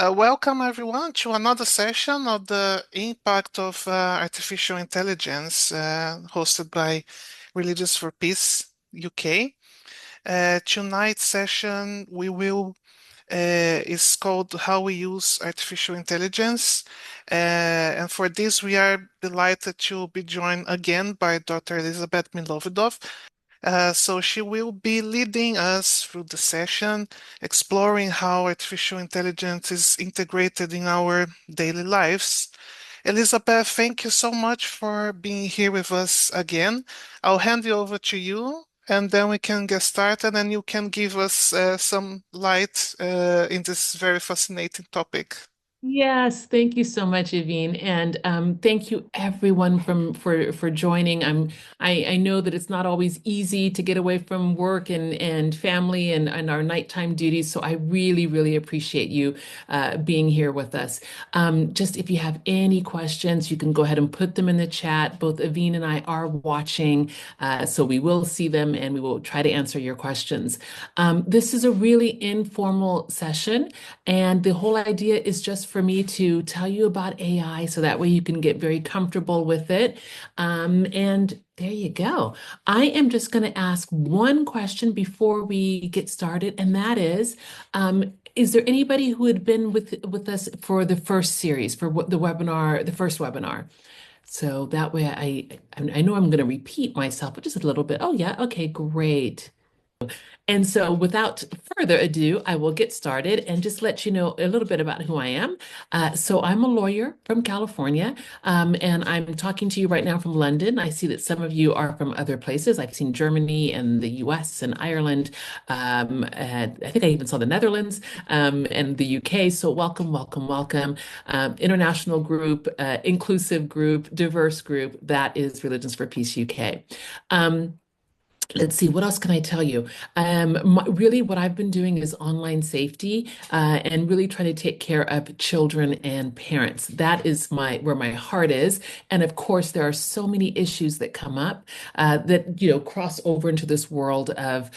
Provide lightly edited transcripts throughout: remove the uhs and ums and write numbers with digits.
Welcome everyone to another session of the impact of artificial intelligence, hosted by Religious for Peace UK. Tonight's session is called How We Use Artificial Intelligence, and for this we are delighted to be joined again by Dr. Elizabeth Milovidov. So she will be leading us through the session, exploring how artificial intelligence is integrated in our daily lives. Elizabeth, thank you so much for being here with us again. I'll hand you over to you, and then we can get started, and you can give us some light in this very fascinating topic. Yes, thank you so much, Evine, and thank you everyone for joining. I know that it's not always easy to get away from work and family and our nighttime duties, so I really appreciate you being here with us. Just if you have any questions, you can go ahead and put them in the chat. Both Evine and I are watching, so we will see them and we will try to answer your questions. This is a really informal session. And the whole idea is just for me to tell you about AI so that way you can get very comfortable with it. And there you go. I am just going to ask one question before we get started, and that is there anybody who had been with us for the first series, for what the webinar, the first webinar? So that way I know I'm going to repeat myself, but just a little bit. Oh yeah, okay, great. And so, without further ado, I will get started and just let you know a little bit about who I am. So, I'm a lawyer from California, and I'm talking to you right now from London. I see that some of you are from other places. I've seen Germany and the US and Ireland. And I think I even saw the Netherlands and the UK. So, welcome. International group, inclusive group, diverse group. That is Religions for Peace UK. Um, Let's see, what else can I tell you? Really, what I've been doing is online safety and really trying to take care of children and parents. That is where my heart is. And of course, there are so many issues that come up that cross over into this world of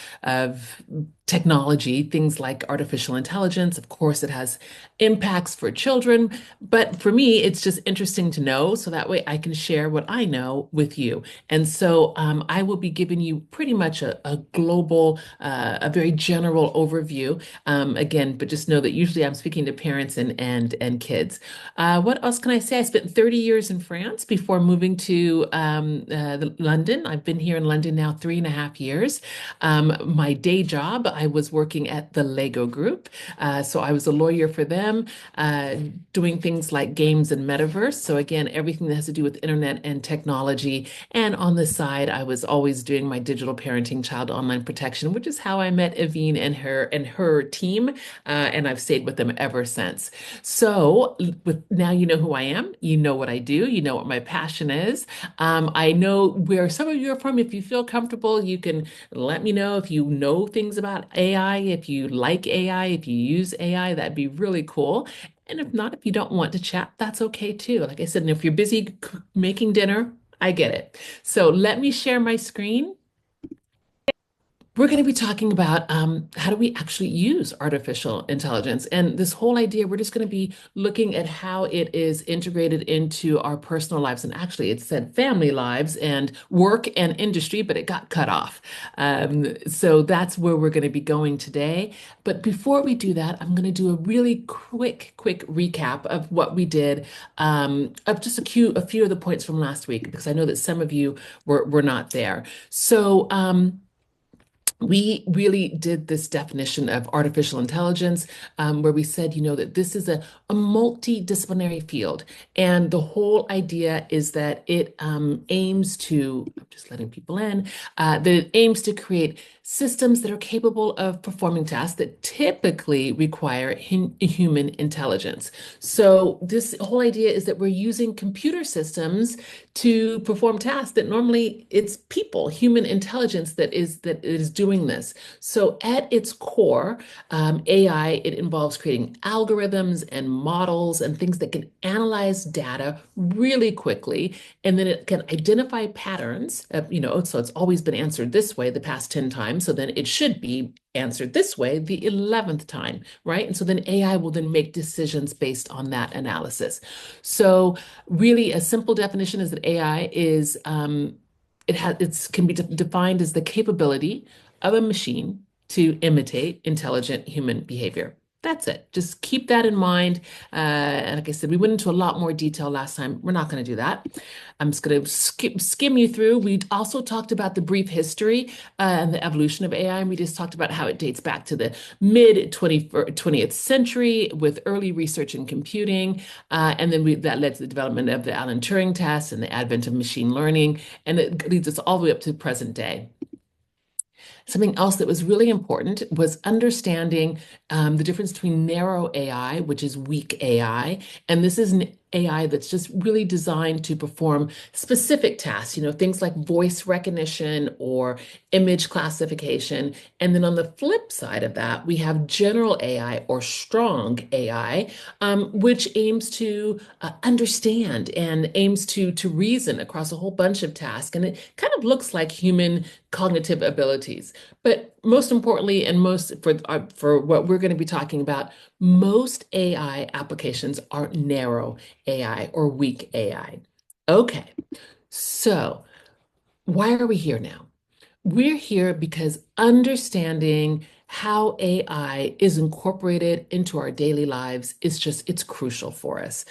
technology, things like artificial intelligence. Of course, it has impacts for children, but for me, it's just interesting to know so that way I can share what I know with you. And so I will be giving you pretty much a global, a very general overview. Again, but just know that usually I'm speaking to parents and kids. What else can I say? I spent 30 years in France before moving to London. I've been here in London now 3.5 years. My day job, I was working at the Lego Group. So I was a lawyer for them, uh, doing things like games and metaverse. So again, everything that has to do with internet and technology. And on the side, I was always doing my digital parenting, child online protection, which is how I met Evine and her team. And I've stayed with them ever since. So now you know who I am, you know what I do, you know what my passion is. I know where some of you are from. If you feel comfortable, you can let me know if you know things about AI, if you like AI, if you use AI, that'd be really cool. And if not, if you don't want to chat, that's okay too. Like I said, and if you're busy making dinner, I get it. So let me share my screen. We're going to be talking about how do we actually use artificial intelligence. And this whole idea, we're just going to be looking at how it is integrated into our personal lives. And actually, it said family lives and work and industry, but it got cut off. So that's where we're going to be going today. But before we do that, I'm going to do a really quick recap of what we did, of just a few of the points from last week, because I know that some of you were not there. So, we really did this definition of artificial intelligence, where we said, that this is a multidisciplinary field. And the whole idea is that it aims to, I'm just letting people in, that it aims to create systems that are capable of performing tasks that typically require human intelligence. So this whole idea is that we're using computer systems to perform tasks that normally it's people, human intelligence that is doing this. So at its core, AI, it involves creating algorithms and models and things that can analyze data really quickly, and then it can identify patterns. So it's always been answered this way the past 10 times, so then it should be answered this way the 11th time, right? And so then AI will then make decisions based on that analysis. So really, a simple definition is that AI is it can be defined as the capability of a machine to imitate intelligent human behavior. That's it. Just keep that in mind. And like I said, we went into a lot more detail last time. We're not going to do that. I'm just going to skim you through. We also talked about the brief history and the evolution of AI, and we just talked about how it dates back to the mid 20th century with early research in computing. And then that led to the development of the Alan Turing test and the advent of machine learning. And it leads us all the way up to the present day. Something else that was really important was understanding the difference between narrow AI, which is weak AI, and this is an AI that's just really designed to perform specific tasks, things like voice recognition or image classification. And then on the flip side of that, we have general AI or strong AI, which aims to understand and aims to reason across a whole bunch of tasks. And it kind of looks like human cognitive abilities. But most importantly, and most for what we're going to be talking about, most AI applications are narrow AI or weak AI. Okay, so why are we here now? We're here because understanding how AI is incorporated into our daily lives it's crucial for us.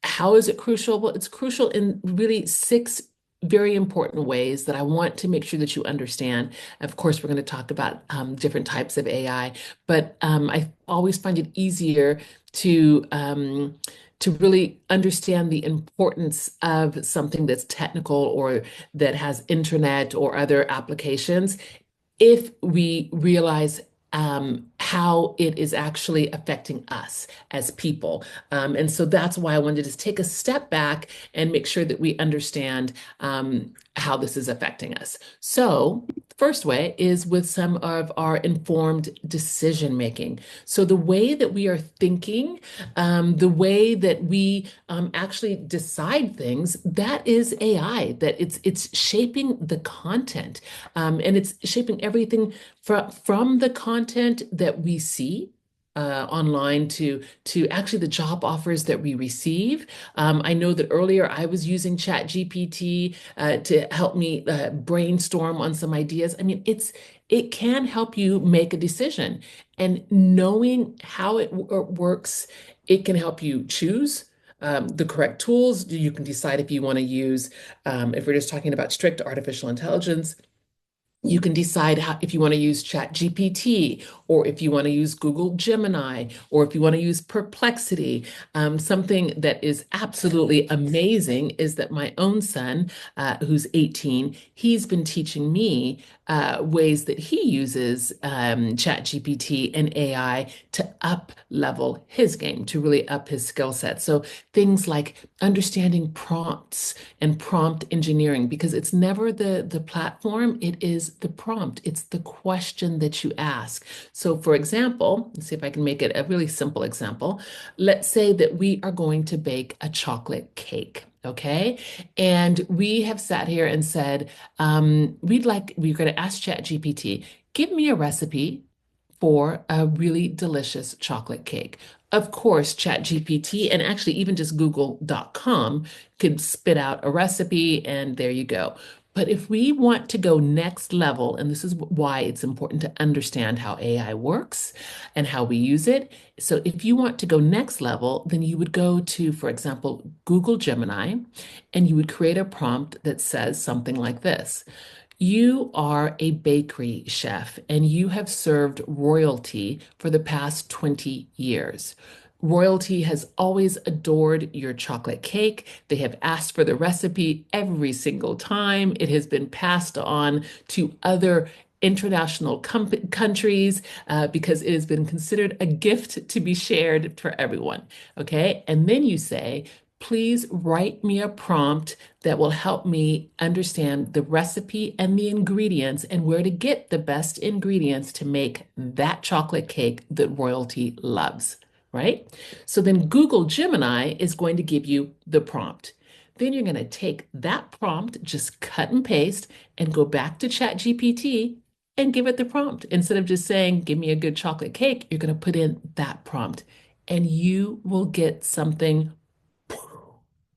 How is it crucial? Well, it's crucial in really six very important ways that I want to make sure that you understand. Of course, we're going to talk about different types of AI, but I always find it easier to really understand the importance of something that's technical or that has internet or other applications if we realize how it is actually affecting us as people. And so that's why I wanted to just take a step back and make sure that we understand how this is affecting us. So, the first way is with some of our informed decision making. So, the way that we are thinking, the way that we actually decide things, that is AI, that it's shaping the content and it's shaping everything from the content that we see online to actually the job offers that we receive. I know that earlier I was using ChatGPT to help me brainstorm on some ideas. I mean, it can help you make a decision, and knowing how it works, it can help you choose. The correct tools. You can decide if you want to use, if we're just talking about strict artificial intelligence, you can decide if you want to use ChatGPT or if you want to use Google Gemini or if you want to use Perplexity. Something that is absolutely amazing is that my own son, who's 18, he's been teaching me ways that he uses ChatGPT and AI to up level his game, to really up his skill set. So things like understanding prompts and prompt engineering, because it's never the platform, it is the prompt. It's the question that you ask. So for example, let's see if I can make it a really simple example. Let's say that we are going to bake a chocolate cake. Okay. And we have sat here and said, we're going to ask ChatGPT, give me a recipe for a really delicious chocolate cake. Of course, ChatGPT and actually even just Google.com could spit out a recipe and there you go. But if we want to go next level, and this is why it's important to understand how AI works and how we use it. So if you want to go next level, then you would go to, for example, Google Gemini, and you would create a prompt that says something like this. You are a bakery chef and you have served royalty for the past 20 years. Royalty has always adored your chocolate cake. They have asked for the recipe every single time. It has been passed on to other international countries because it has been considered a gift to be shared for everyone. Okay. And then you say, please write me a prompt that will help me understand the recipe and the ingredients and where to get the best ingredients to make that chocolate cake that royalty loves, right? So then Google Gemini is going to give you the prompt. Then you're going to take that prompt, just cut and paste, and go back to ChatGPT and give it the prompt. Instead of just saying, give me a good chocolate cake, you're going to put in that prompt and you will get something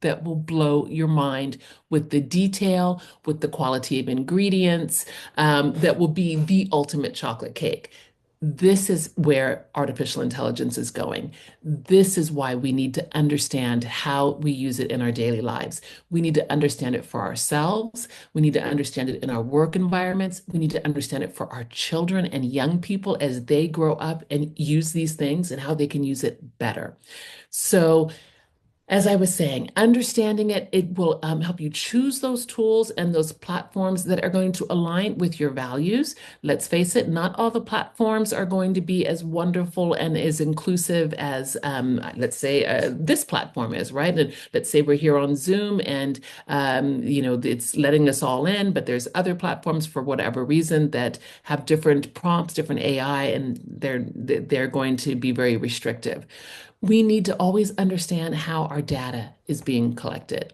that will blow your mind with the detail, with the quality of ingredients, that will be the ultimate chocolate cake. This is where artificial intelligence is going. This is why we need to understand how we use it in our daily lives. We need to understand it for ourselves. We need to understand it in our work environments. We need to understand it for our children and young people as they grow up and use these things and how they can use it better. So, as I was saying, understanding it, it will help you choose those tools and those platforms that are going to align with your values. Let's face it, not all the platforms are going to be as wonderful and as inclusive as, let's say, this platform is, right? And let's say we're here on Zoom and, it's letting us all in, but there's other platforms for whatever reason that have different prompts, different AI, and they're going to be very restrictive. We need to always understand how our data is being collected.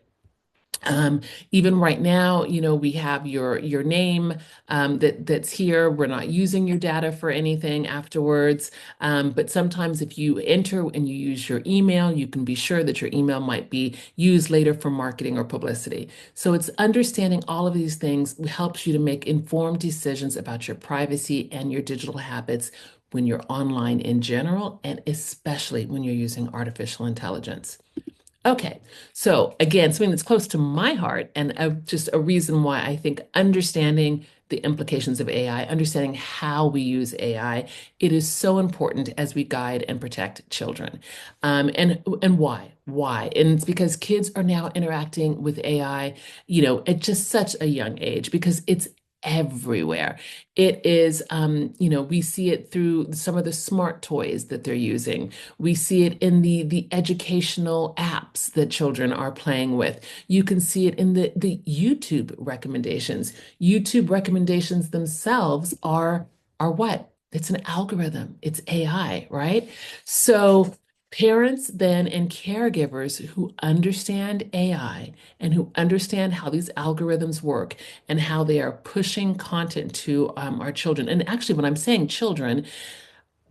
Um, Even right now, we have your name that's here. We're not using your data for anything afterwards. But sometimes if you enter and you use your email, you can be sure that your email might be used later for marketing or publicity. So it's understanding all of these things helps you to make informed decisions about your privacy and your digital habits when you're online in general, and especially when you're using artificial intelligence. Okay, so again, something that's close to my heart, and just a reason why I think understanding the implications of AI, understanding how we use AI, it is so important as we guide and protect children. And why? Why? And it's because kids are now interacting with AI, at just such a young age because it's everywhere. It is, we see it through some of the smart toys that they're using. We see it in the educational apps that children are playing with. You can see it in the YouTube recommendations. YouTube recommendations themselves are what? It's an algorithm. It's AI, right? So parents then and caregivers who understand AI and who understand how these algorithms work and how they are pushing content to our children. And actually, when I'm saying children,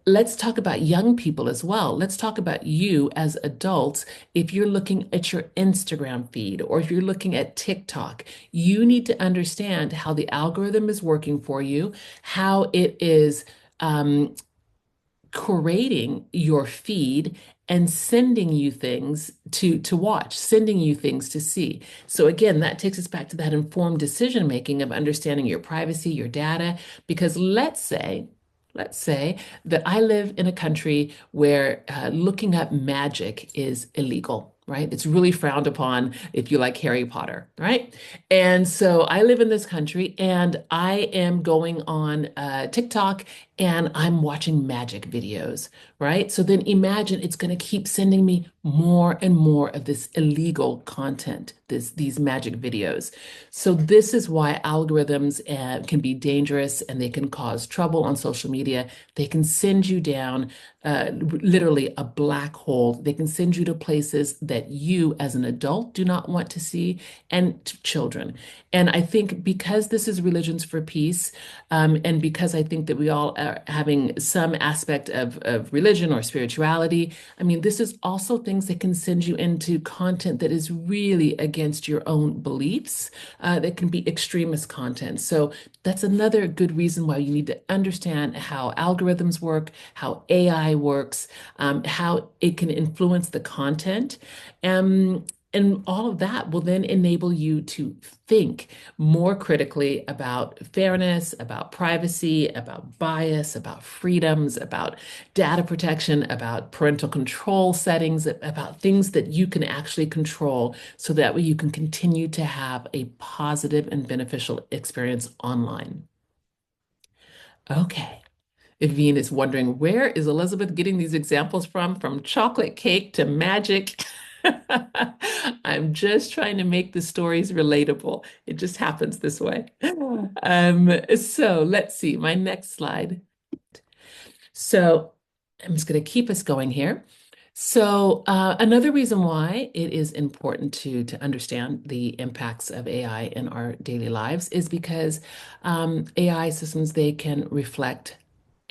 let's talk about young people as well. Let's talk about you as adults. If you're looking at your Instagram feed or if you're looking at TikTok, you need to understand how the algorithm is working for you, how it is um, curating your feed and sending you things to watch, sending you things to see. So again, that takes us back to that informed decision making of understanding your privacy, your data, because let's say that I live in a country where looking up magic is illegal, right? It's really frowned upon if you like Harry Potter, right? And so I live in this country and I am going on TikTok and I'm watching magic videos, right? So then imagine it's going to keep sending me more and more of this illegal content, these magic videos. So this is why algorithms can be dangerous and they can cause trouble on social media. They can send you down literally a black hole. They can send you to places that you as an adult do not want to see and to children. And I think because this is Religions for Peace, and because I think that we all are having some aspect of religion or spirituality, I mean, this is also things that can send you into content that is really against your own beliefs, that can be extremist content. So that's another good reason why you need to understand how algorithms work, how AI works, how it can influence the content. And all of that will then enable you to think more critically about fairness, about privacy, about bias, about freedoms, about data protection, about parental control settings, about things that you can actually control so that way you can continue to have a positive and beneficial experience online. Okay. Evine is wondering, where is Elizabeth getting these examples from chocolate cake to magic? I'm just trying to make the stories relatable. It just happens this way. So let's see, my next slide. So I'm just going to keep us going here. Another reason why it is important to understand the impacts of AI in our daily lives is because AI systems, they can reflect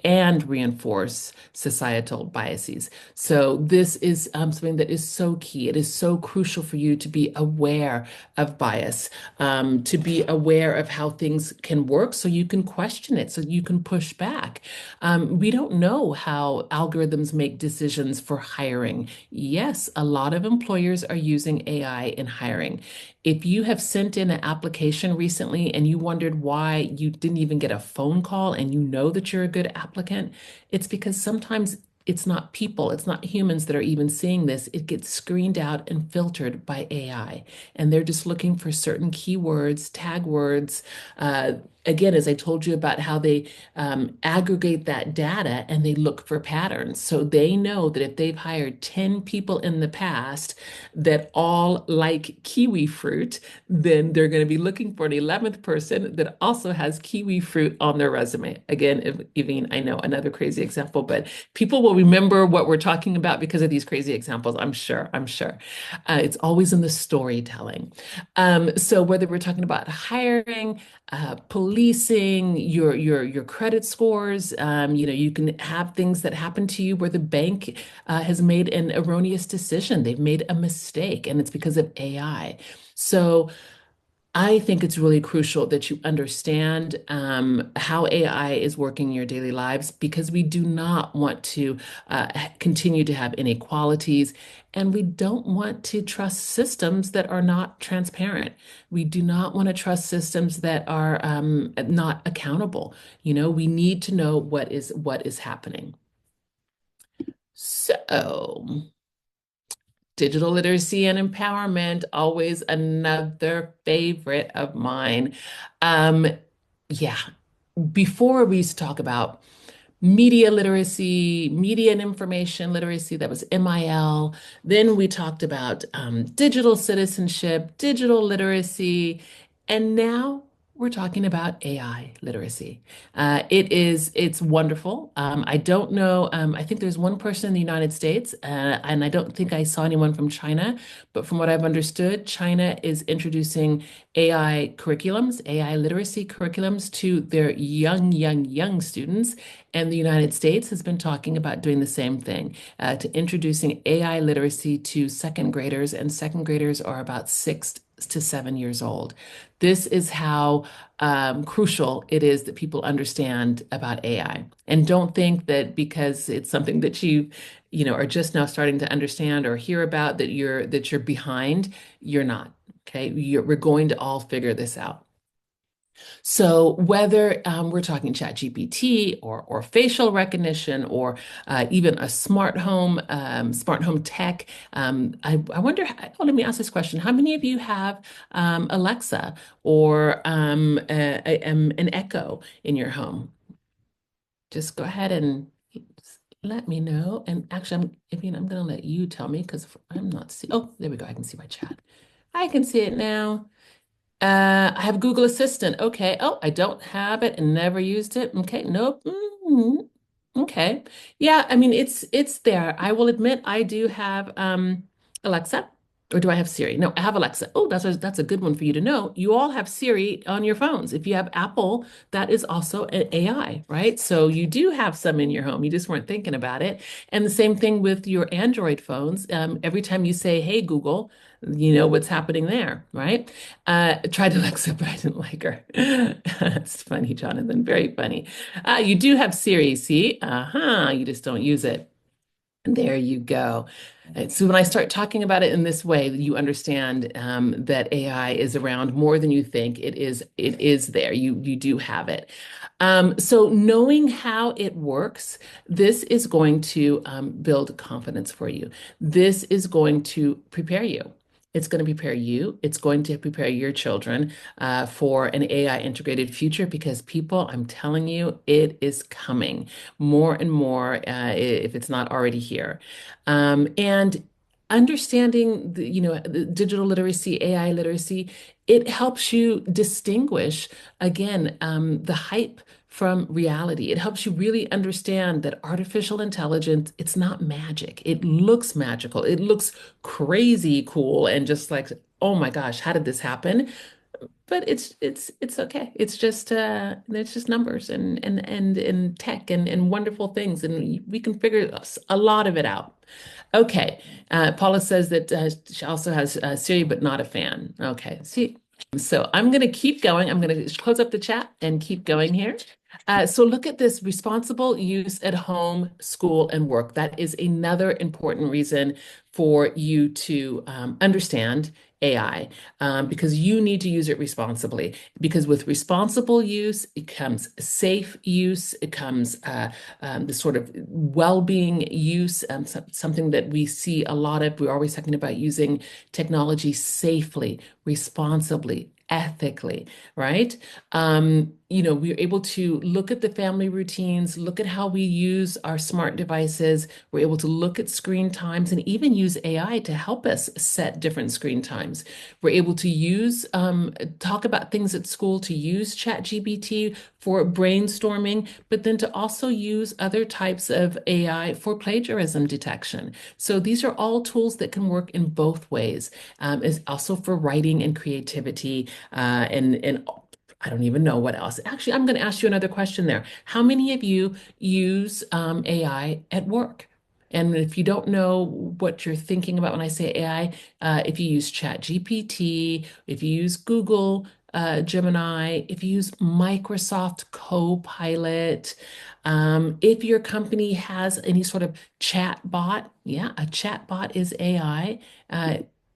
and reinforce societal biases. So this is something that is so key. It is so crucial for you to be aware of bias, to be aware of how things can work so you can question it, so you can push back. We don't know how algorithms make decisions for hiring. Yes, a lot of employers are using AI in hiring. If you have sent in an application recently and you wondered why you didn't even get a phone call and you know that you're a good applicant, it's because sometimes it's not people, it's not humans that are even seeing this. It gets screened out and filtered by AI. And they're just looking for certain keywords, tag words. Again, as I told you about how they aggregate that data and they look for patterns. So they know that if they've hired 10 people in the past that all like kiwi fruit, then they're going to be looking for an 11th person that also has kiwi fruit on their resume. Again, Evine, I know another crazy example, but people will remember what we're talking about because of these crazy examples. I'm sure. It's always in the storytelling. So whether we're talking about hiring, policing, your credit scores, you can have things that happen to you where the bank has made an erroneous decision. They've made a mistake, and it's because of AI. So I think it's really crucial that you understand how AI is working in your daily lives because we do not want to continue to have inequalities and we don't want to trust systems that are not transparent. We do not want to trust systems that are not accountable. We need to know what is happening. So, digital literacy and empowerment, always another favorite of mine. Um, yeah, before we used to talk about media literacy, media and information literacy, that was MIL. Then we talked about digital citizenship, digital literacy, and now we're talking about AI literacy. It's wonderful. I don't know, I think there's one person in the United States, and I don't think I saw anyone from China, but from what I've understood, China is introducing AI curriculums, AI literacy curriculums to their young students. And the United States has been talking about doing the same thing, to introducing AI literacy to second graders, and second graders are about 6 to 7 years old. This is how crucial it is that people understand about AI. And don't think that because it's something that are just now starting to understand or hear about that you're behind. You're not. Okay, we're going to all figure this out. So whether we're talking chat GPT or facial recognition or even a smart home tech, I wonder, let me ask this question. How many of you have Alexa or an Echo in your home? Just go ahead and let me know. And actually, I'm going to let you tell me because I'm not see. Oh, there we go. I can see my chat. I can see it now. I have Google Assistant. Okay. Oh, I don't have it and never used it. Okay. Nope. Okay. Yeah, I mean it's there. I will admit I do have Alexa. Or do I have Siri? No, I have Alexa. Oh, that's a good one for you to know. You all have Siri on your phones. If you have Apple, that is also an AI, right? So you do have some in your home. You just weren't thinking about it. And the same thing with your Android phones. Every time you say, "Hey Google," you know what's happening there, right? Tried Alexa, but I didn't like her. That's funny, Jonathan. Very funny. You do have Siri, see? Uh-huh. You just don't use it. And there you go. And so when I start talking about it in this way, you understand that AI is around more than you think. It is there. You do have it. So knowing how it works, this is going to build confidence for you. This is going to prepare you. It's going to prepare you. It's going to prepare your children for an AI integrated future because people, I'm telling you, it is coming more and more if it's not already here. And understanding the digital literacy, AI literacy, it helps you distinguish again the hype from reality. It helps you really understand that artificial intelligence, it's not magic. It looks magical. It looks crazy cool and just like, oh my gosh, how did this happen? But it's okay. It's just numbers and tech and wonderful things, and we can figure a lot of it out. Okay. Paula says that she also has Siri, but not a fan. Okay. See, so I'm going to keep going. I'm going to close up the chat and keep going here. So look at this responsible use at home, school, and work. That is another important reason for you to understand AI, because you need to use it responsibly. Because with responsible use, it comes safe use, it comes the sort of well-being use, something that we see a lot of. We're always talking about using technology safely, responsibly, ethically, right? We're able to look at the family routines, look at how we use our smart devices. We're able to look at screen times and even use AI to help us set different screen times. We're able to talk about things at school, to use ChatGPT for brainstorming, but then to also use other types of AI for plagiarism detection. So these are all tools that can work in both ways. Is also for writing and creativity, and I don't even know what else. Actually, I'm going to ask you another question there. How many of you use AI at work? And if you don't know what you're thinking about when I say AI, if you use ChatGPT, if you use Google Gemini, if you use Microsoft Copilot, if your company has any sort of chat bot, yeah, a chat bot is AI.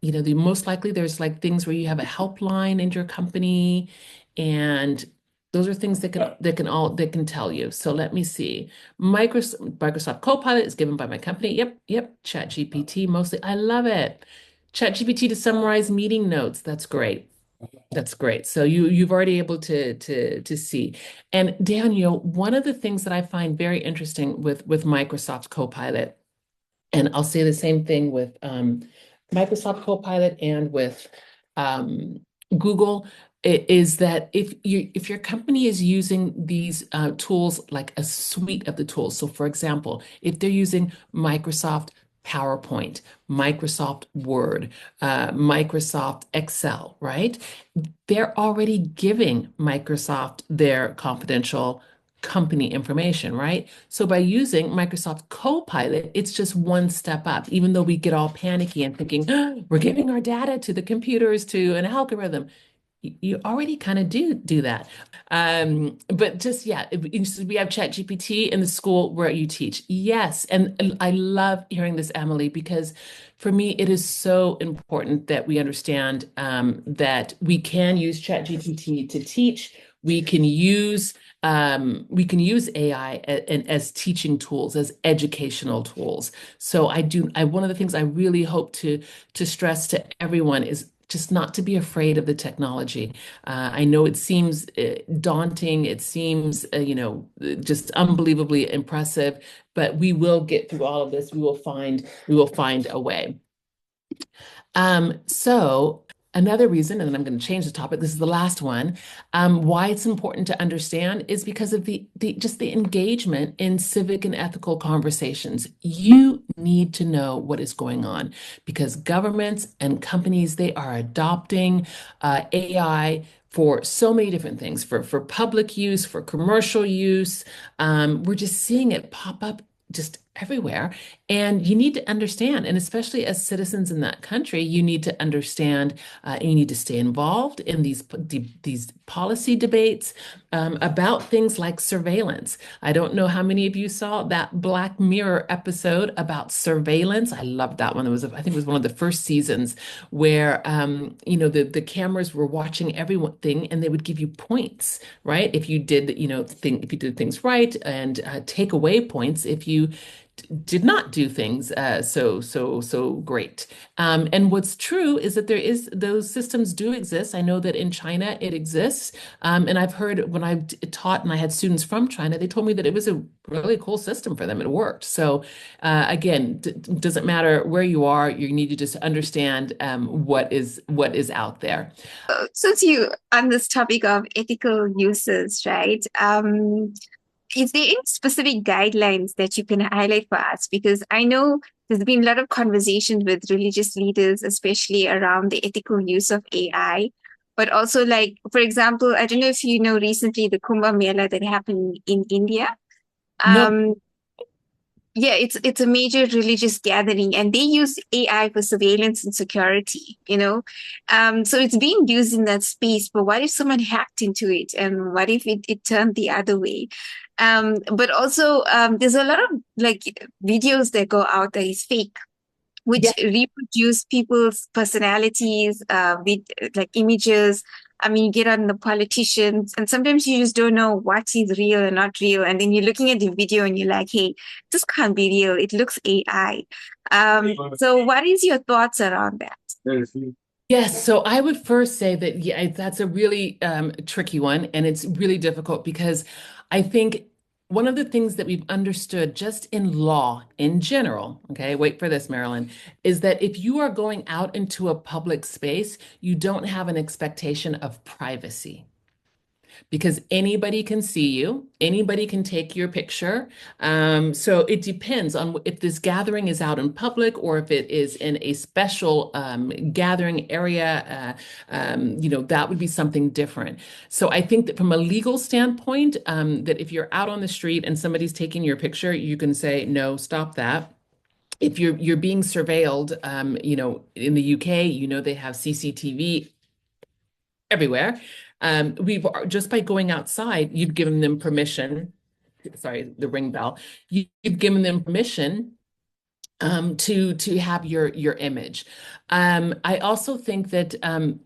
The most likely there's like things where you have a helpline in your company, and those are things that can tell you. So let me see. Microsoft Copilot is given by my company. Yep. ChatGPT mostly. I love it. ChatGPT to summarize meeting notes. That's great. That's great. So you've already able to see. And Daniel, one of the things that I find very interesting with Microsoft Copilot, and I'll say the same thing with Microsoft Copilot and with um, Google, is that if your company is using these tools like a suite of the tools, so for example, if they're using Microsoft PowerPoint, Microsoft Word, Microsoft Excel, right? They're already giving Microsoft their confidential company information, right? So by using Microsoft Copilot, it's just one step up, even though we get all panicky and thinking, "Ah, we're giving our data to the computers to an algorithm." You already kind of do that. But just, yeah, we have ChatGPT in the school where you teach. Yes. And I love hearing this, Emily, because for me, it is so important that we understand that we can use ChatGPT to teach. We can use AI as teaching tools, as educational tools. So one of the things I really hope to stress to everyone is just not to be afraid of the technology. I know it seems daunting. It seems, just unbelievably impressive, but we will get through all of this. We will find a way. So another reason, and then I'm going to change the topic, this is the last one, why it's important to understand is because of the engagement in civic and ethical conversations. You need to know what is going on because governments and companies, they are adopting AI for so many different things, for public use, for commercial use. We're just seeing it pop up just everywhere. And you need to understand, and especially as citizens in that country, you need to understand, and you need to stay involved in these policy debates about things like surveillance. I don't know how many of you saw that Black Mirror episode about surveillance. I loved that one. I think it was one of the first seasons where, the cameras were watching everything and they would give you points, right? If you did, if you did things right, and take away points if you did not do things so great. And what's true is that there is those systems do exist. I know that in China it exists, and I've heard when I've taught and I had students from China, they told me that it was a really cool system for them. It worked. So again, d doesn't matter where you are, you need to just understand what is out there. Since you on this topic of ethical uses, right? Is there any specific guidelines that you can highlight for us? Because I know there's been a lot of conversations with religious leaders, especially around the ethical use of AI. But also, like, for example, I don't know if you know recently the Kumbh Mela that happened in India. No, Um, yeah, it's a major religious gathering, and they use AI for surveillance and security, you know. So it's being used in that space, but what if someone hacked into it, and what if it turned the other way? But also, there's a lot of like videos that go out that is fake, which reproduce people's personalities, with like images. I mean, you get on the politicians, and sometimes you just don't know what is real and not real. And then you're looking at the video and you're like, hey, this can't be real. It looks AI. So what is your thoughts around that? yes, so I would first say that yeah, that's a really tricky one, and it's really difficult because I think one of the things that we've understood just in law in general, okay, wait for this, Marilyn, is that if you are going out into a public space, you don't have an expectation of privacy because anybody can see you, anybody can take your picture. So it depends on if this gathering is out in public or if it is in a special gathering area. That would be something different. So I think that from a legal standpoint, that if you're out on the street and somebody's taking your picture, you can say, no, stop that. If you're being surveilled, in the UK, they have CCTV everywhere. We've just by going outside, you've given them permission. Sorry, the ring bell. You've given them permission to have your image. I also think that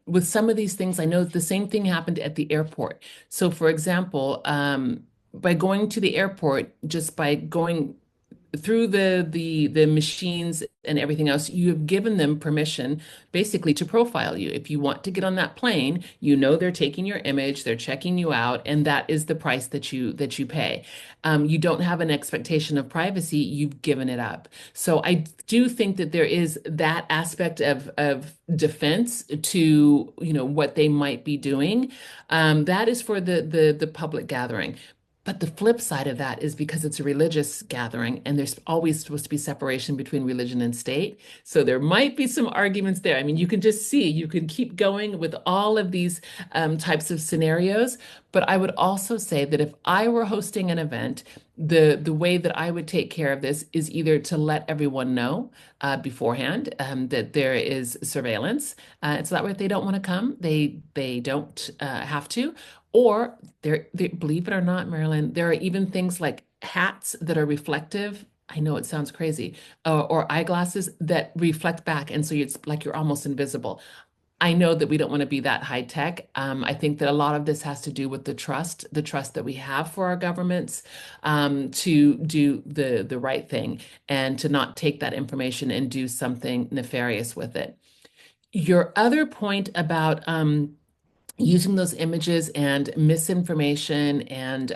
with some of these things, I know the same thing happened at the airport. So, for example, by going to the airport, just by going through the machines and everything else, you have given them permission basically to profile you. If you want to get on that plane, they're taking your image, they're checking you out, and that is the price that you pay. You don't have an expectation of privacy, you've given it up. So I do think that there is that aspect of defense to what they might be doing. That is for the public gathering. But the flip side of that is because it's a religious gathering and there's always supposed to be separation between religion and state. So there might be some arguments there. I mean, you can just see, you can keep going with all of these types of scenarios. But I would also say that if I were hosting an event, the way that I would take care of this is either to let everyone know beforehand that there is surveillance. And so that way, if they don't want to come, they don't have to. Or believe it or not, Marilyn, there are even things like hats that are reflective. I know it sounds crazy, or eyeglasses that reflect back, and so it's like you're almost invisible. I know that we don't want to be that high tech. I think that a lot of this has to do with the trust that we have for our governments to do the right thing and to not take that information and do something nefarious with it. Your other point about using those images and misinformation and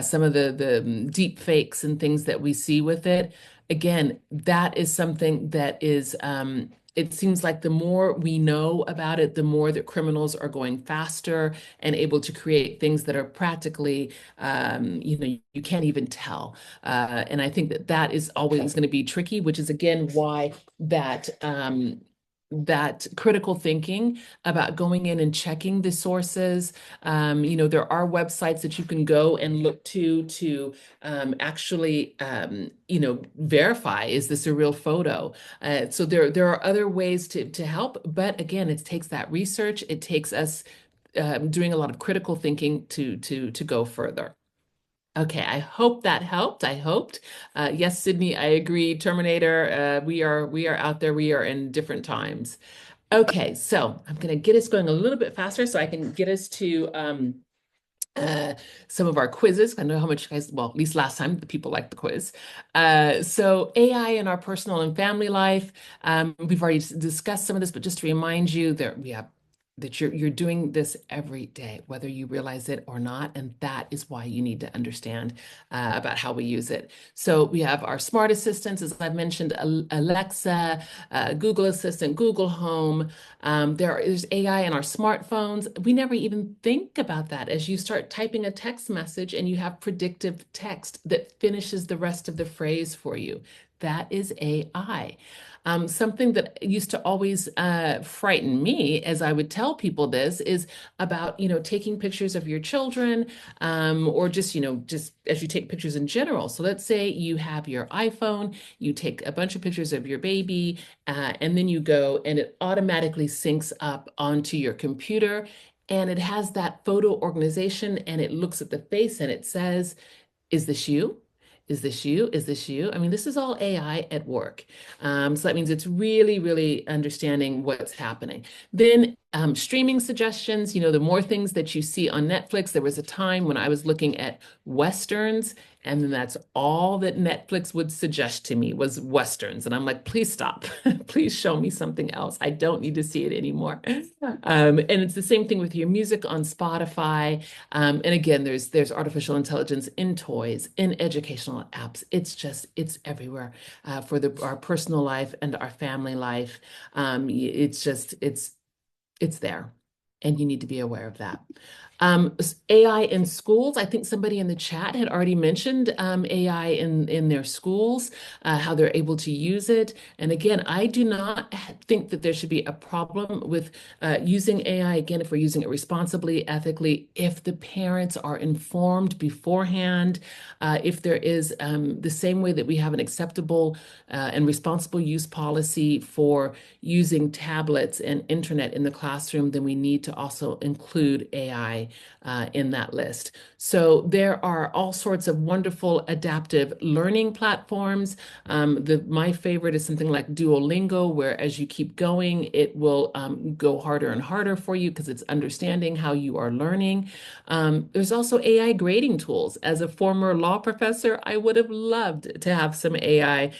some of the deep fakes and things that we see with it. Again, that is something that is, it seems like the more we know about it, the more that criminals are going faster and able to create things that are practically, you can't even tell. And I think that that is always going to be tricky, which is again why that critical thinking about going in and checking the sources. There are websites that you can go and look to actually, verify, is this a real photo? So there are other ways to help, but again, it takes that research. It takes us doing a lot of critical thinking to go further. Okay, I hope that helped. I hoped. Yes, Sydney, I agree. Terminator, we are out there. We are in different times. Okay, so I'm gonna get us going a little bit faster so I can get us to uh, some of our quizzes. I know how much you guys, well, at least last time, the people liked the quiz. So AI in our personal and family life. We've already discussed some of this, but just to remind you that we have that you're doing this every day, whether you realize it or not, and that is why you need to understand about how we use it. So we have our smart assistants, as I've mentioned, Alexa, Google Assistant, Google Home. There's AI in our smartphones. We never even think about that as you start typing a text message and you have predictive text that finishes the rest of the phrase for you. That is AI. Something that used to always frighten me as I would tell people this is about, taking pictures of your children, or just, just as you take pictures in general. So let's say you have your iPhone, you take a bunch of pictures of your baby, and then you go and it automatically syncs up onto your computer. And it has that photo organization and it looks at the face and it says, is this you? Is this you? Is this you? I mean, this is all AI at work. So that means it's really, really understanding what's happening. Then streaming suggestions, the more things that you see on Netflix. There was a time when I was looking at Westerns, and then that's all that Netflix would suggest to me was Westerns. And I'm like, please stop. Please show me something else. I don't need to see it anymore. And it's the same thing with your music on Spotify. And again, there's artificial intelligence in toys, in educational apps. It's everywhere for our personal life and our family life. It's there, and you need to be aware of that. AI in schools. I think somebody in the chat had already mentioned AI in their schools, how they're able to use it. And again, I do not think that there should be a problem with using AI, again, if we're using it responsibly, ethically, if the parents are informed beforehand, if there is the same way that we have an acceptable and responsible use policy for using tablets and internet in the classroom, then we need to also include AI in that list. So there are all sorts of wonderful adaptive learning platforms. My favorite is something like Duolingo, where as you keep going, it will go harder and harder for you because it's understanding how you are learning. There's also AI grading tools. As a former law professor, I would have loved to have some AI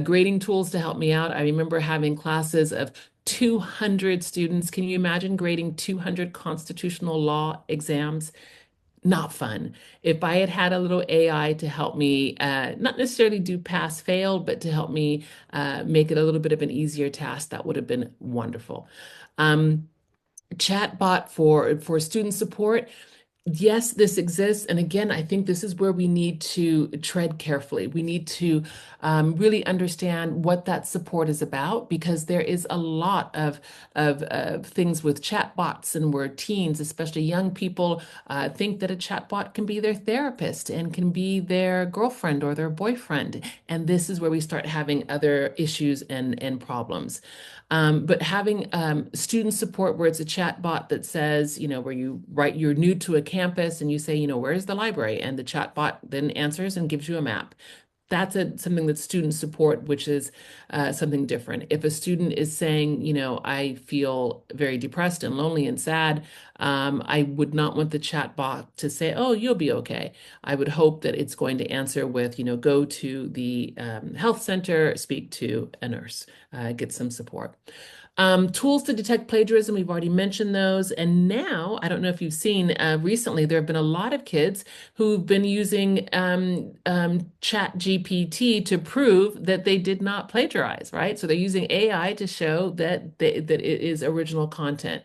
grading tools to help me out. I remember having classes of 200 students. Can you imagine grading 200 constitutional law exams? Not fun. If I had had a little AI to help me, not necessarily do pass fail, but to help me make it a little bit of an easier task, that would have been wonderful. Chatbot for student support. Yes, this exists. And again, I think this is where we need to tread carefully. We need to really understand what that support is about, because there is a lot of things with chatbots and where teens, especially young people, think that a chatbot can be their therapist and can be their girlfriend or their boyfriend. And this is where we start having other issues and problems. But having student support where it's a chat bot that says, where you're new to a campus and you say, where's the library? And the chat bot then answers and gives you a map. That's something that's student support, which is something different. If a student is saying, I feel very depressed and lonely and sad, I would not want the chat bot to say, oh, you'll be okay. I would hope that it's going to answer with, go to the health center, speak to a nurse, get some support. Tools to detect plagiarism, we've already mentioned those. And now, I don't know if you've seen recently, there have been a lot of kids who've been using Chat GPT to prove that they did not plagiarize, right? So they're using AI to show that that it is original content.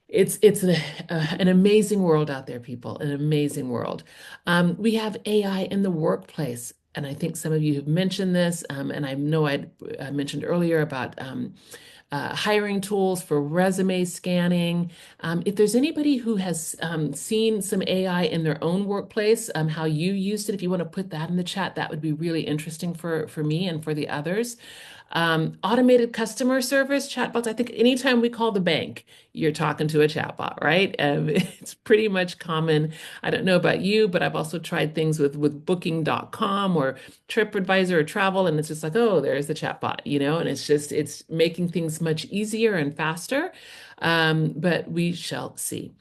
It's an amazing world out there, people, an amazing world. We have AI in the workplace. And I think some of you have mentioned this, and I know I mentioned earlier about hiring tools for resume scanning. If there's anybody who has seen some AI in their own workplace, how you used it, if you want to put that in the chat, that would be really interesting for me and for the others. Automated customer service chatbots. I think anytime we call the bank, you're talking to a chatbot, right? It's pretty much common. I don't know about you, but I've also tried things with booking.com or TripAdvisor or travel, and it's just like, oh, there's the chatbot, and it's making things much easier and faster. But we shall see.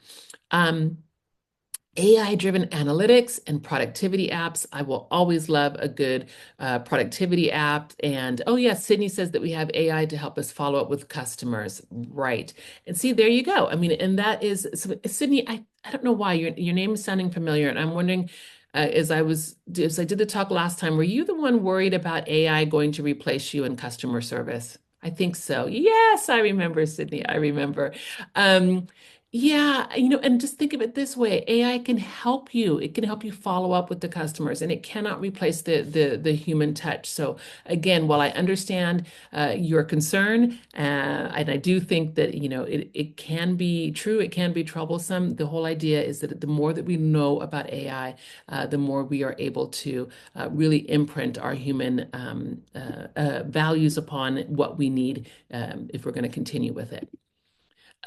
AI-driven analytics and productivity apps. I will always love a good productivity app. And oh yeah, Sydney says that we have AI to help us follow up with customers. Right. And see, there you go. I mean, and that is so, Sydney, I don't know why your name is sounding familiar. And I'm wondering, as I did the talk last time, were you the one worried about AI going to replace you in customer service? I think so. Yes, I remember, Sydney. I remember. Um, yeah, and just think of it this way. AI can help you. It can help you follow up with the customers, and it cannot replace the human touch. So again, while I understand your concern, and I do think that, it can be true, it can be troublesome. The whole idea is that the more that we know about AI, the more we are able to really imprint our human values upon what we need if we're going to continue with it.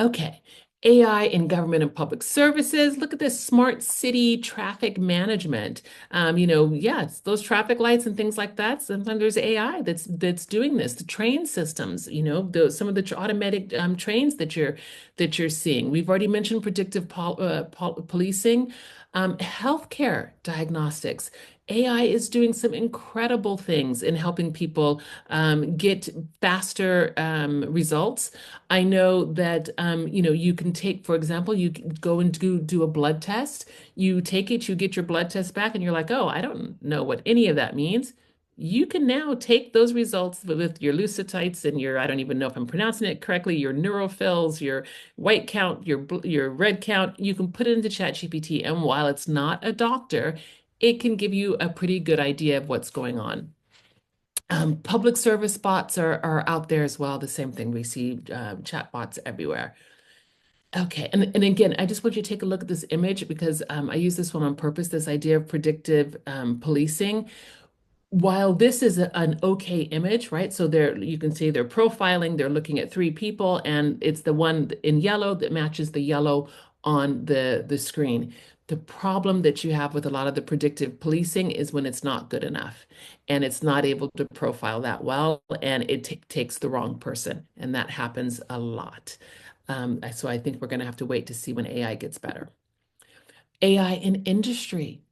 Okay. AI in government and public services. Look at this smart city traffic management. Yeah, it's those traffic lights and things like that. Sometimes there's AI that's doing this. The train systems, some of the automatic trains that you're seeing. We've already mentioned predictive policing, healthcare diagnostics. AI is doing some incredible things in helping people get faster results. I know that you can take, for example, you can go and do a blood test. You take it, you get your blood test back, and you're like, oh, I don't know what any of that means. You can now take those results with your leukocytes and I don't even know if I'm pronouncing it correctly, your neutrophils, your white count, your red count. You can put it into ChatGPT, and while it's not a doctor, it can give you a pretty good idea of what's going on. Public service bots are out there as well. The same thing. We see chat bots everywhere. Okay, and again, I just want you to take a look at this image because I use this one on purpose, this idea of predictive policing. While this is an okay image, right? So you can see they're profiling, they're looking at three people, and it's the one in yellow that matches the yellow on the screen. The problem that you have with a lot of the predictive policing is when it's not good enough and it's not able to profile that well, and it takes the wrong person, and that happens a lot. So I think we're going to have to wait to see when AI gets better. AI in industry.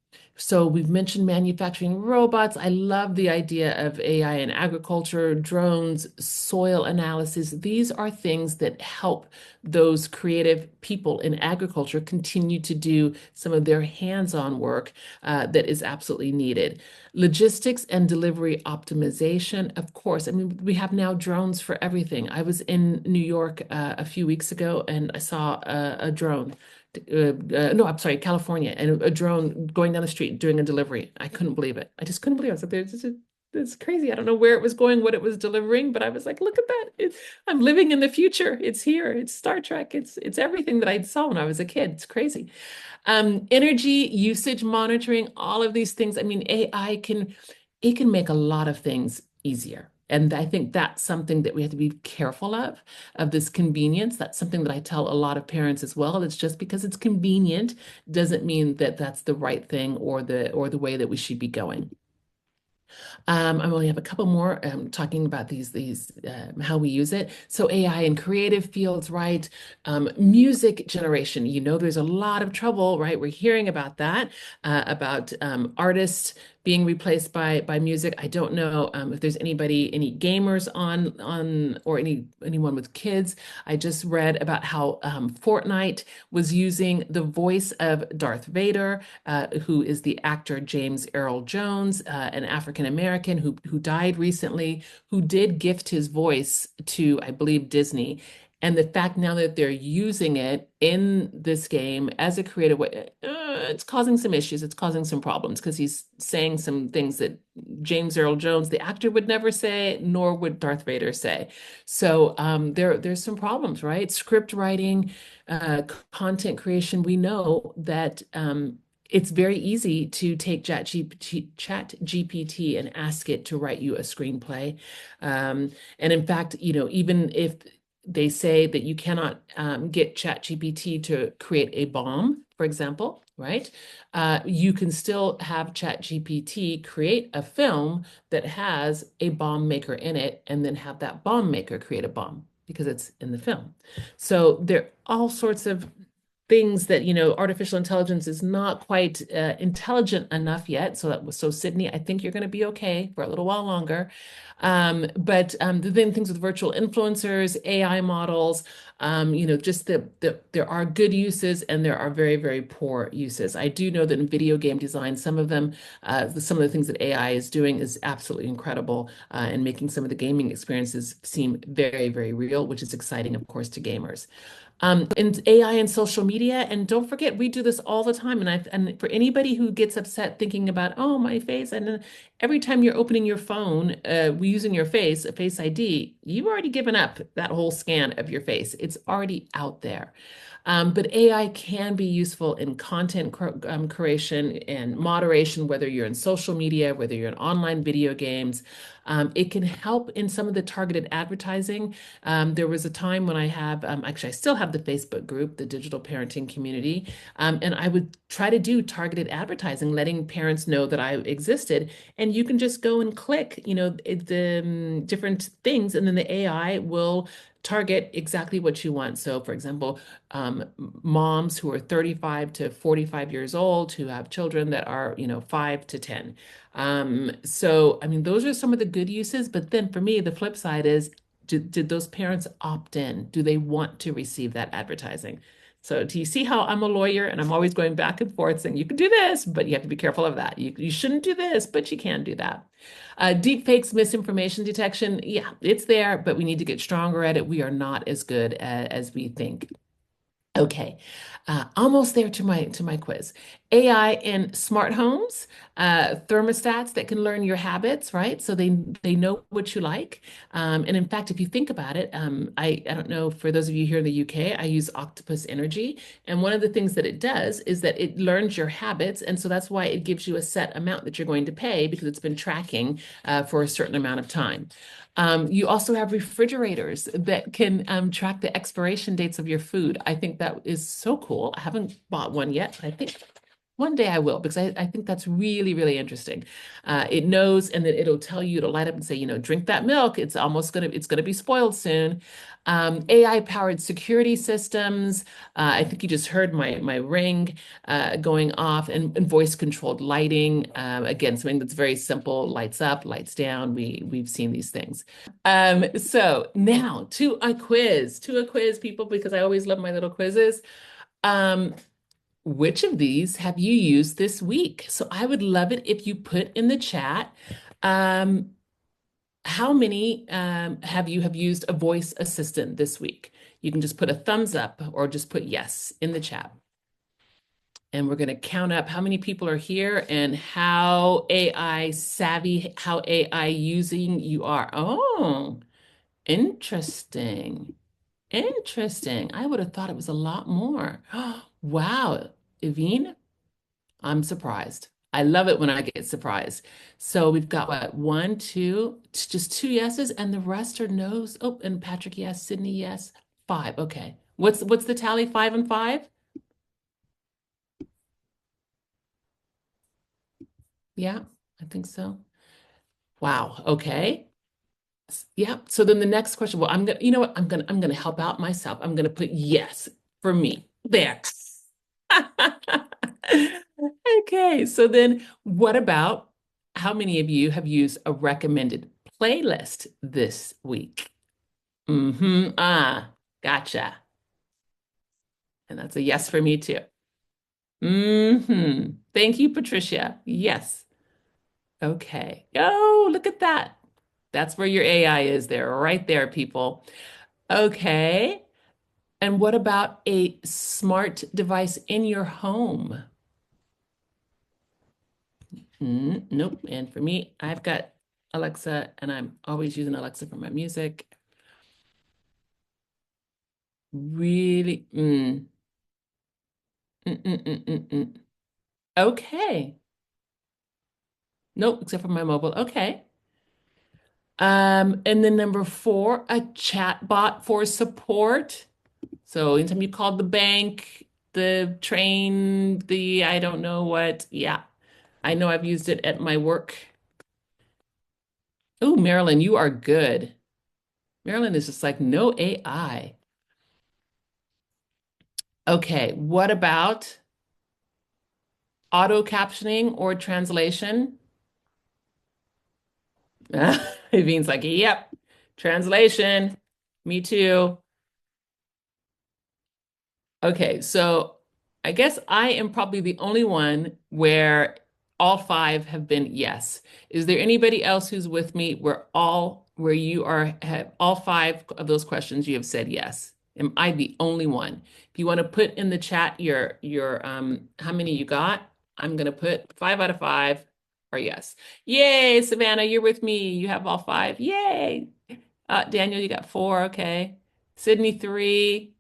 So we've mentioned manufacturing robots. I love the idea of AI in agriculture, drones, soil analysis. These are things that help those creative people in agriculture continue to do some of their hands-on work that is absolutely needed. Logistics and delivery optimization, of course. I mean, we have now drones for everything. I was in New York a few weeks ago and I saw a drone no, I'm sorry, California, and a drone going down the street doing a delivery. I couldn't believe it. I just couldn't believe it. I was like, it's crazy. I don't know where it was going, what it was delivering, but I was like, look at that. I'm living in the future. It's here. It's Star Trek. It's everything that I saw when I was a kid. It's crazy. Energy usage monitoring, all of these things. I mean, AI can make a lot of things easier. And I think that's something that we have to be careful of this convenience. That's something that I tell a lot of parents as well. It's just because it's convenient doesn't mean that that's the right thing or the way that we should be going. I only have a couple more talking about these how we use it. So AI in creative fields, right? Music generation. There's a lot of trouble, right? We're hearing about that, about artists being replaced by music. I don't know if there's any gamers on or anyone with kids. I just read about how Fortnite was using the voice of Darth Vader, who is the actor James Earl Jones, an African American who died recently, who did gift his voice to, I believe, Disney. And the fact now that they're using it in this game as a creative way, it's causing some issues. It's causing some problems because he's saying some things that James Earl Jones, the actor, would never say, nor would Darth Vader say. So there's some problems, right? Script writing, content creation. We know that it's very easy to take ChatGPT and ask it to write you a screenplay. And in fact, even if they say that you cannot get ChatGPT to create a bomb, for example, right? You can still have ChatGPT create a film that has a bomb maker in it and then have that bomb maker create a bomb because it's in the film. So there are all sorts of things that, artificial intelligence is not quite intelligent enough yet. So Sydney, I think you're going to be okay for a little while longer. But the things with virtual influencers, AI models, just there are good uses and there are very, very poor uses. I do know that in video game design, some of the things that AI is doing is absolutely incredible and making some of the gaming experiences seem very, very real, which is exciting, of course, to gamers. And AI and social media. And don't forget, we do this all the time. And for anybody who gets upset thinking about, oh, my face, and then every time you're opening your phone, using your face, a Face ID, you've already given up that whole scan of your face. It's already out there. But AI can be useful in content creation and moderation, whether you're in social media, whether you're in online video games. It can help in some of the targeted advertising. There was a time when actually, I still have the Facebook group, the digital parenting community, and I would try to do targeted advertising, letting parents know that I existed. And you can just go and click, the different things, and then the AI will target exactly what you want. So, for example, moms who are 35 to 45 years old who have children that are, 5 to 10. So, I mean, those are some of the good uses. But then for me, the flip side is, did those parents opt in? Do they want to receive that advertising? So do you see how I'm a lawyer and I'm always going back and forth saying you can do this, but you have to be careful of that. You shouldn't do this, but you can do that. Deep fakes, misinformation detection, yeah, it's there, but we need to get stronger at it. We are not as good as we think. Okay, almost there to my quiz. AI in smart homes, thermostats that can learn your habits, right? So they know what you like. And in fact, if you think about it, I don't know, for those of you here in the UK, I use Octopus Energy, and one of the things that it does is that it learns your habits, and so that's why it gives you a set amount that you're going to pay because it's been tracking for a certain amount of time. You also have refrigerators that can track the expiration dates of your food. I think that is so cool. I haven't bought one yet, but I think one day I will because I think that's really, really interesting. It knows, and then it'll tell you, it'll light up and say, drink that milk. It's gonna be spoiled soon. AI-powered security systems. I think you just heard my ring going off, and voice-controlled lighting. Again, something that's very simple, lights up, lights down. We've seen these things. So now to a quiz, people, because I always love my little quizzes. Um, which of these have you used this week? So I would love it if you put in the chat, um, how many have used a voice assistant this week? You can just put a thumbs up or just put yes in the chat. And we're going to count up how many people are here and how AI savvy, how AI using you are. Oh, interesting. Interesting. I would have thought it was a lot more. Wow. Evine, I'm surprised. I love it when I get surprised. So we've got what? One, two, just two yeses, and the rest are no's. Oh, and Patrick, yes. Sydney, yes. Five. Okay. What's the tally? 5 and 5? Yeah, I think so. Wow. Okay. Yeah. So then the next question. Well, you know what? I'm gonna help out myself. I'm gonna put yes for me. There. Okay, so then what about how many of you have used a recommended playlist this week? Gotcha. And that's a yes for me too. Thank you, Patricia. Yes. Okay. Oh, look at that. That's where your AI is there, right there, people. Okay. And what about a smart device in your home? Nope. And for me, I've got Alexa, and I'm always using Alexa for my music. Really? Mm, mm, mm, mm, mm. Okay. Nope, except for my mobile. Okay. And then number 4, a chat bot for support. So anytime you called the bank, the train, the I don't know what. Yeah, I know I've used it at my work. Oh, Marilyn, you are good. Marilyn is just like, no AI. Okay, what about auto captioning or translation? Evine's like, yep, translation. Me too. Okay, so I guess I am probably the only one where all five have been yes. Is there anybody else who's with me where you are have all five of those questions you have said yes? Am I the only one? If you want to put in the chat your how many you got, I'm gonna put 5 out of 5 are yes. Yay, Savannah, you're with me. You have all five. Yay. Daniel, you got 4. Okay. Sydney, 3.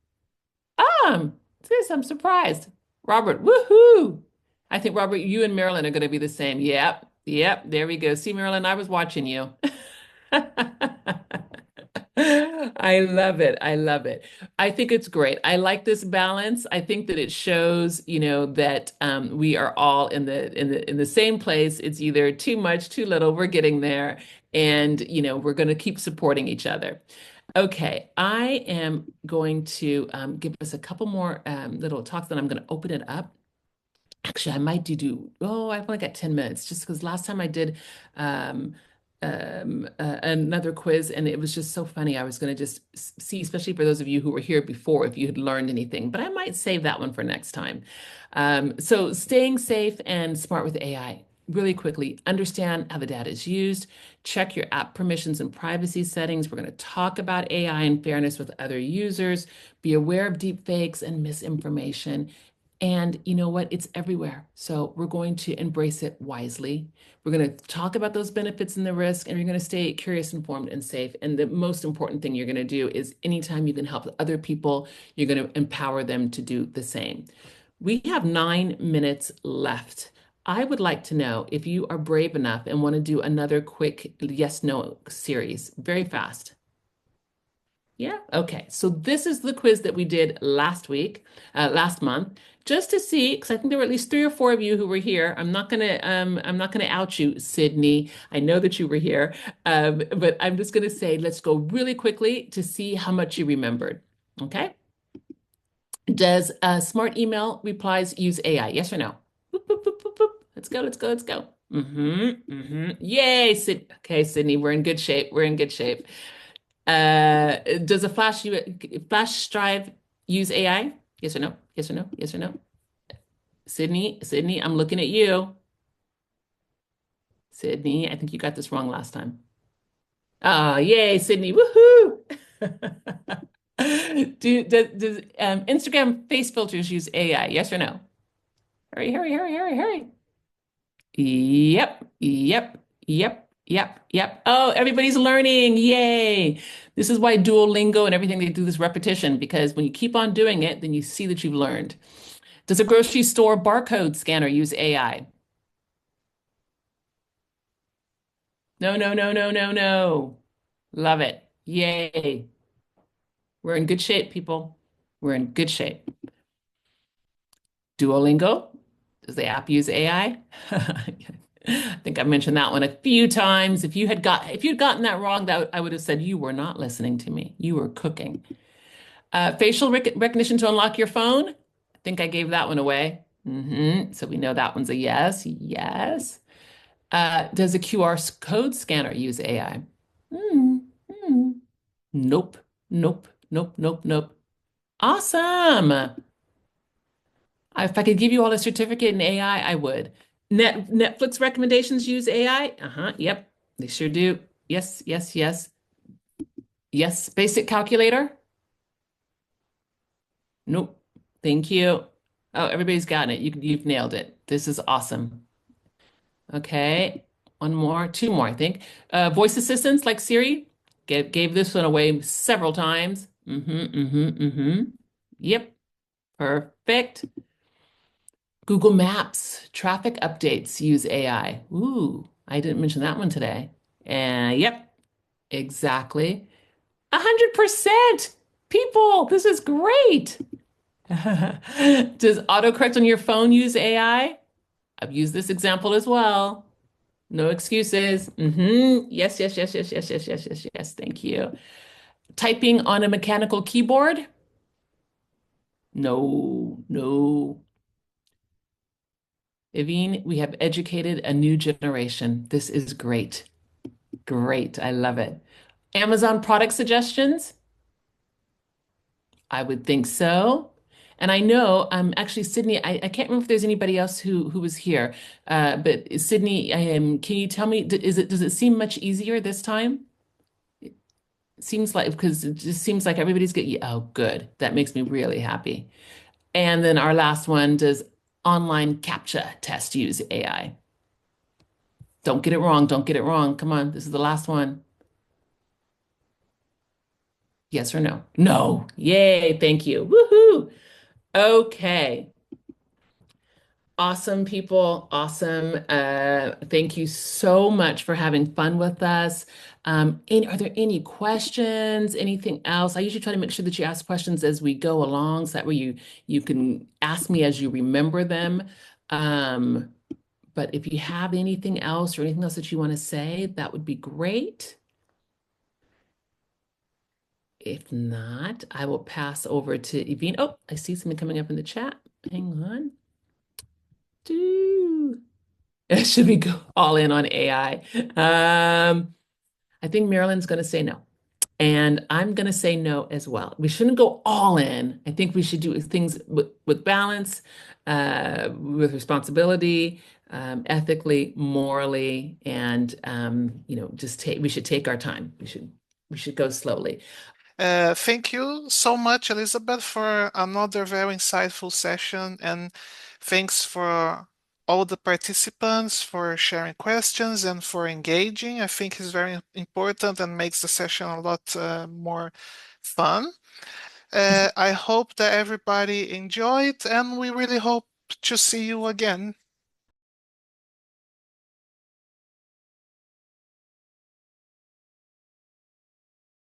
Sis, I'm surprised. Robert, woohoo! I think Robert, you and Marilyn are going to be the same. Yep, yep, there we go. See, Marilyn, I was watching you. I love it. I love it. I think it's great. I like this balance. I think that it shows, that we are all in the same place. It's either too much, too little. We're getting there, and we're going to keep supporting each other. Okay, I am going to give us a couple more little talks, then I'm going to open it up. Actually, I might I've only got 10 minutes just because last time I did um, another quiz and it was just so funny. I was going to just see, especially for those of you who were here before, if you had learned anything, but I might save that one for next time. So staying safe and smart with AI. Really quickly, understand how the data is used, check your app permissions and privacy settings. We're going to talk about AI and fairness with other users, be aware of deep fakes and misinformation. And you know what? It's everywhere. So we're going to embrace it wisely. We're going to talk about those benefits and the risk, and you're going to stay curious, informed, and safe. And the most important thing you're going to do is anytime you can help other people, you're going to empower them to do the same. We have 9 minutes left. I would like to know if you are brave enough and want to do another quick yes/no series, very fast. Yeah. Okay. So this is the quiz that we did last month, just to see, because I think there were at least 3 or 4 of you who were here. I'm not gonna out you, Sydney. I know that you were here, but I'm just gonna say, let's go really quickly to see how much you remembered. Okay. Does smart email replies use AI? Yes or no? Boop, boop, boop, boop, boop. Let's go. Let's go. Let's go. Yay, Sid. Okay, Sydney, we're in good shape. We're in good shape. Does a flash drive use AI? Yes or no? Yes or no? Yes or no? Sydney, I'm looking at you. Sydney, I think you got this wrong last time. Oh, yay, Sydney. Woohoo! Does Instagram face filters use AI? Yes or no? Hurry, hurry, hurry, hurry, hurry. Yep, yep, yep, yep, yep. Oh, everybody's learning. Yay. This is why Duolingo and everything they do this repetition, because when you keep on doing it, then you see that you've learned. Does a grocery store barcode scanner use AI? No, no, no, no, no, no. Love it. Yay. We're in good shape, people. We're in good shape. Duolingo, does the app use AI? I think I mentioned that one a few times. If you'd gotten that wrong, that I would have said you were not listening to me. You were cooking. Facial recognition to unlock your phone. I think I gave that one away. So we know that one's a yes. Yes. Does a QR code scanner use AI? Hmm. Hmm. Nope. Nope. Nope. Nope. Nope. Awesome. If I could give you all a certificate in AI, I would. Netflix recommendations use AI? Uh-huh. Yep. They sure do. Yes, yes, yes. Yes. Basic calculator? Nope. Thank you. Oh, everybody's gotten it. You've nailed it. This is awesome. Okay. One more, 2 more, I think. Voice assistants like Siri. Gave this one away several times. Yep. Perfect. Google Maps, traffic updates use AI. Ooh, I didn't mention that one today. And yep, exactly. 100%. People, this is great. Does autocorrect on your phone use AI? I've used this example as well. No excuses. Yes, yes, yes, yes, yes, yes, yes, yes, yes. Thank you. Typing on a mechanical keyboard? No. No, no. Evine, we have educated a new generation. This is great. Great. I love it. Amazon product suggestions? I would think so. And I know, actually, Sydney, I can't remember if there's anybody else who was here. But Sydney, can you tell me, does it seem much easier this time? It seems like, because it just seems like everybody's getting, oh, good. That makes me really happy. And then our last one, does online CAPTCHA test use AI? Don't get it wrong. Don't get it wrong. Come on, this is the last one. Yes or no? No. Yay, thank you. Woohoo. Okay. Awesome, people. Awesome. Thank you so much for having fun with us. Are there any questions? Anything else? I usually try to make sure that you ask questions as we go along, so that way you can ask me as you remember them. But if you have anything else or anything else that you want to say, that would be great. If not, I will pass over to Evine. Oh, I see something coming up in the chat. Hang on. Should we go all in on AI? I think Marilyn's going to say no. And I'm going to say no as well. We shouldn't go all in. I think we should do things with balance, with responsibility, ethically, morally, and just we should take our time. We should go slowly. Thank you so much, Elizabeth, for another very insightful session, and thanks for all the participants for sharing questions and for engaging. I think it's very important and makes the session a lot more fun. I hope that everybody enjoyed, and we really hope to see you again.